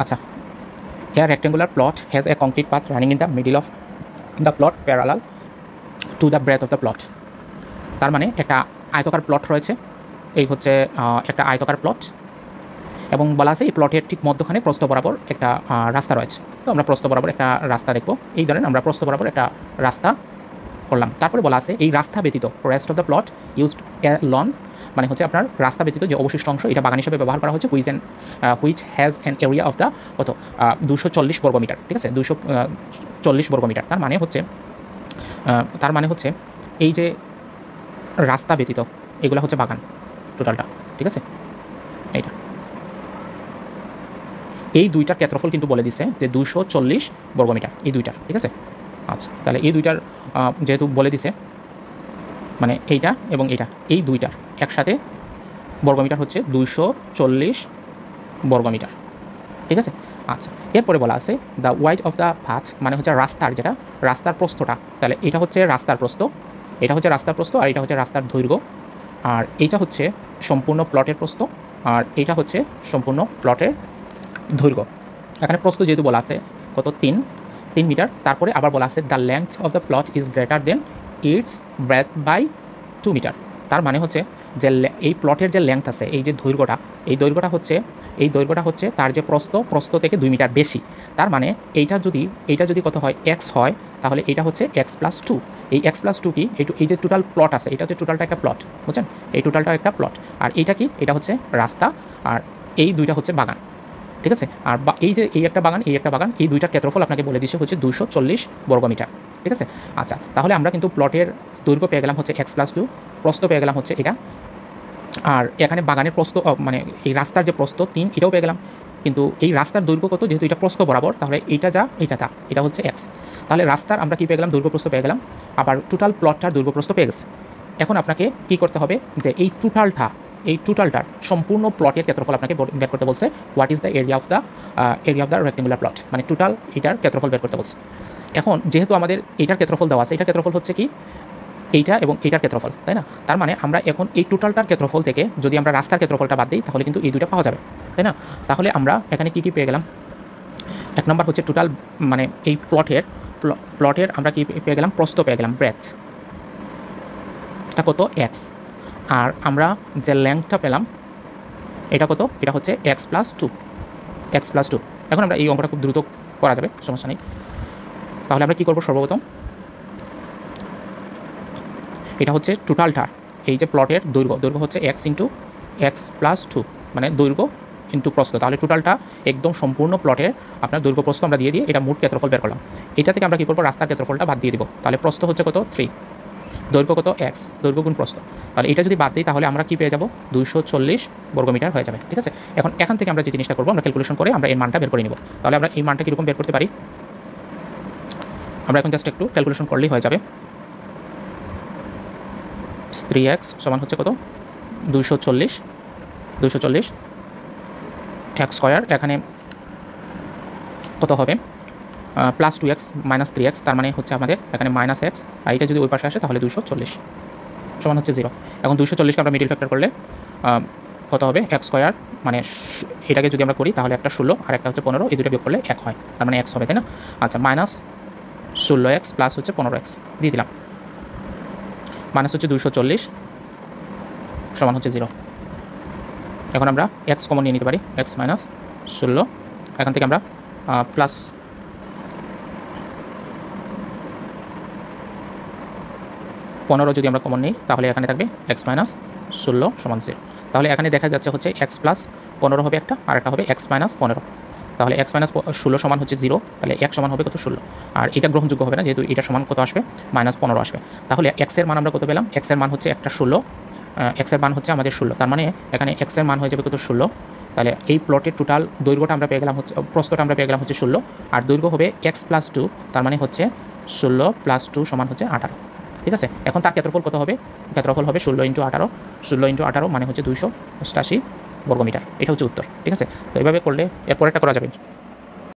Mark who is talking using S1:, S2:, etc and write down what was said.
S1: আচ্ছা, a rectangular plot has a concrete path running in the middle of the plot parallel to the breadth of the plot। তার মানে একটা আয়তকার plot রয়েছে, এই হচ্ছে একটা আয়তকার প্লট, এবং বলা আছে এই প্লটের ঠিক মধ্যখানে প্রস্থ বরাবর একটা রাস্তা রয়েছে। তো আমরা প্রস্থ বরাবর একটা রাস্তা দেখব। এই ধরেন আমরা প্রস্থ বরাবর একটা রাস্তা করলাম। তারপরে বলা আছে এই রাস্তা ব্যতীত rest of the plot used a lawn, মানে হচ্ছে আপনার রাস্তা ব্যতীত যে অবশিষ্ট অংশ এটা বাগান হিসেবে ব্যবহার করা হচ্ছে, which has an area of the কত 240 বর্গমিটার। ঠিক আছে, 240 বর্গমিটার। তার মানে হচ্ছে এই যে রাস্তা ব্যতীত এগুলো হচ্ছে বাগান টোটালটা। ঠিক আছে, এইটা এই দুইটার ক্ষেত্রফল কিন্তু বলে দিছে যে 240 বর্গমিটার, এই দুইটার। ঠিক আছে, আচ্ছা তাহলে এই দুইটার যেহেতু বলে দিছে, মানে এইটা এবং এইটা, এই দুইটার একসাথে বর্গমিটার হচ্ছে 240 বর্গমিটার। ঠিক আছে, আচ্ছা এরপরে বলা আছে the wide of the path, মানে হচ্ছে রাস্তার যেটা রাস্তার প্রস্থটা। তাহলে এটা হচ্ছে রাস্তার প্রস্থ, এটা হচ্ছে রাস্তার প্রস্থ, আর এটা হচ্ছে রাস্তার দৈর্ঘ্য, আর এইটা হচ্ছে সম্পূর্ণ প্লটের প্রস্থ, আর এটা হচ্ছে সম্পূর্ণ প্লটের দৈর্ঘ্য। এখানে প্রস্থ যেহেতু বলা আছে কত 3 মিটার, তারপরে আবার বলা আছে the length of the plot is greater than its breadth by 2 metre. তার মানে হচ্ছে যে এই প্লটের যে লেংথ আছে, এই যে দৈর্ঘ্যটা, এই দৈর্ঘ্যটা হচ্ছে তার যে প্রস্থ থেকে 2 মিটার বেশি। তার মানে এইটা যদি কত হয় এক্স হয়, তাহলে এটা হচ্ছে x+2। এই x+2 কি, এই যে টোটাল প্লট আছে, এটা হচ্ছে টোটালটা একটা প্লট, বুঝছেন, এই টোটালটা একটা প্লট। আর এইটা কি, এটা হচ্ছে রাস্তা, আর এই দুইটা হচ্ছে বাগান। ঠিক আছে, আর এই যে এই একটা বাগান, এই দুইটার ক্ষেত্রফল আপনাকে বলে দিচ্ছে হচ্ছে 240 বর্গমিটার। ঠিক আছে, আচ্ছা তাহলে আমরা কিন্তু প্লটের দৈর্ঘ্য পেয়ে গেলাম হচ্ছে x+2, প্রস্থ পেয়ে গেলাম হচ্ছে এটা, আর এখানে বাগানের প্রস্থ মানে এই রাস্তার যে প্রস্থ 3, এটাও পেয়ে গেলাম। কিন্তু এই রাস্তার দৈর্ঘ্য কত, যেহেতু এটা প্রস্থ বরাবর, তাহলে এইটা যা এইটা তা, এটা হচ্ছে x। তাহলে রাস্তার আমরা কী পেয়ে গেলাম, দৈর্ঘ্য প্রস্থ পেয়ে গেলাম, আবার টোটাল প্লটটার দৈর্ঘ্য প্রস্থ পেয়ে গেছে। এখন আপনাকে কী করতে হবে, যে এই টোটালটার সম্পূর্ণ প্লটের ক্ষেত্রফল আপনাকে বের করতে বলছে। What is the area of the rectangular plot, মানে টোটাল এটার ক্ষেত্রফল বের করতে বলছে। এখন যেহেতু আমাদের এইটার ক্ষেত্রফল দেওয়া আছে, এটার ক্ষেত্রফল হচ্ছে কি এইটা এবং এইটার ক্ষেত্রফল, তাই না? তার মানে আমরা এখন এই টোটালটার ক্ষেত্রফল থেকে যদি আমরা রাস্তার ক্ষেত্রফলটা বাদ দিই, তাহলে কিন্তু এই দুইটা পাওয়া যাবে, তাই না? তাহলে আমরা এখানে কী পেয়ে গেলাম, এক নম্বর হচ্ছে টোটাল, মানে এই প্লটের আমরা কি পেয়ে গেলাম, প্রস্থ পেয়ে গেলাম, ব্রেথ এটা কত x, আর আমরা যে লেংথটা পেলাম এটা কত, এটা হচ্ছে x+2। এখন আমরা এই অঙ্কটা খুব দ্রুত করা যাবে, সমস্যা নেই। তাহলে আমরা কী করবো, সর্বপ্রথম এটা হচ্ছে টোটালটা, এই যে প্লটের দৈর্ঘ্য হচ্ছে x+2, মানে দৈর্ঘ্য ইন্টু প্রস্থ। তাহলে টোটালটা একদম সম্পূর্ণ প্লটের আপনার দৈর্ঘ্য প্রস্থ আমরা দিয়ে এটা মোট ক্ষেত্রফল বের করলাম। এটা থেকে আমরা কী করবো, রাস্তার ক্ষেত্রফলটা বাদ দিয়ে দিব। তাহলে প্রস্থ হচ্ছে কত 3, দৈর্ঘ্য কত x, দৈর্ঘ্য গুণ প্রস্থ। তাহলে এটা যদি বাদ দিই, তাহলে আমরা কী পেয়ে যাব, 240 বর্গমিটার হয়ে যাবে। ঠিক আছে, এখান থেকে আমরা যে জিনিসটা করবো, আমরা ক্যালকুলেশন করে আমরা এই মানটা বের করে নিব। তাহলে আমরা এই মানটা কীরকম বের করতে পারি, আমরা এখন জাস্ট একটু ক্যালকুলেশন করলেই হয়ে যাবে। 3x সমান হচ্ছে কত, 240 x স্কোয়ার, এখানে কত হবে +2x - 3x, তার মানে হচ্ছে আমাদের এখানে -x, আর এটা যদি ওই পাশে আসে তাহলে 240 সমান হচ্ছে 0। এখন 240কে আমরা মিডল ফ্যাক্টর করলে কত হবে, x স্কোয়ার, মানে এটাকে যদি আমরা করি তাহলে একটা 16 আর একটা হচ্ছে 15, এই দুটো বিয়োগ করলে 1 হয়, তার মানে x হবে, তাই না? আচ্ছা, -16x প্লাস হচ্ছে 15x দিয়ে দিলাম, মাইনাস হচ্ছে 240 সমান হচ্ছে 0। এখন আমরা x কমন নিয়ে নিতে পারি, x - 16, এখান থেকে আমরা প্লাস 15 যদি আমরা কমন নিই, তাহলে এখানে থাকবে x - 16 সমান 0। তাহলে এখানে দেখা যাচ্ছে হচ্ছে x+15 হবে একটা, আর একটা হবে x - 15। তাহলে x - 16 সমান হচ্ছে 0, তাহলে x সমান হবে কত, 16। আর এটা গ্রহণযোগ্য হবে না, যেহেতু এটা সমান কত আসবে, -15 আসবে। তাহলে x এর মান আমরা কত পেলাম, x এর মান হচ্ছে একটা 16, x এর মান হচ্ছে আমাদের 16, তার মানে এখানে x এর মান হয়ে যাবে কত, 16। তাহলে এই প্লটের টোটাল দৈর্ঘ্যটা আমরা পেয়ে গেলাম হচ্ছে, প্রস্থটা আমরা পেয়ে গেলাম হচ্ছে 16, আর দৈর্ঘ্য হবে x+2, তার মানে হচ্ছে 16 + 2 সমান হচ্ছে 18। ঠিক আছে, এখন তার ক্ষেত্রফল কত হবে, ক্ষেত্রফল হবে 16 × 18, 16 × 18 মানে হচ্ছে 288 বর্গমিটার। এটা হচ্ছে উত্তর। ঠিক আছে, তো এইভাবে করলে এরপরেরটা করা যাবে।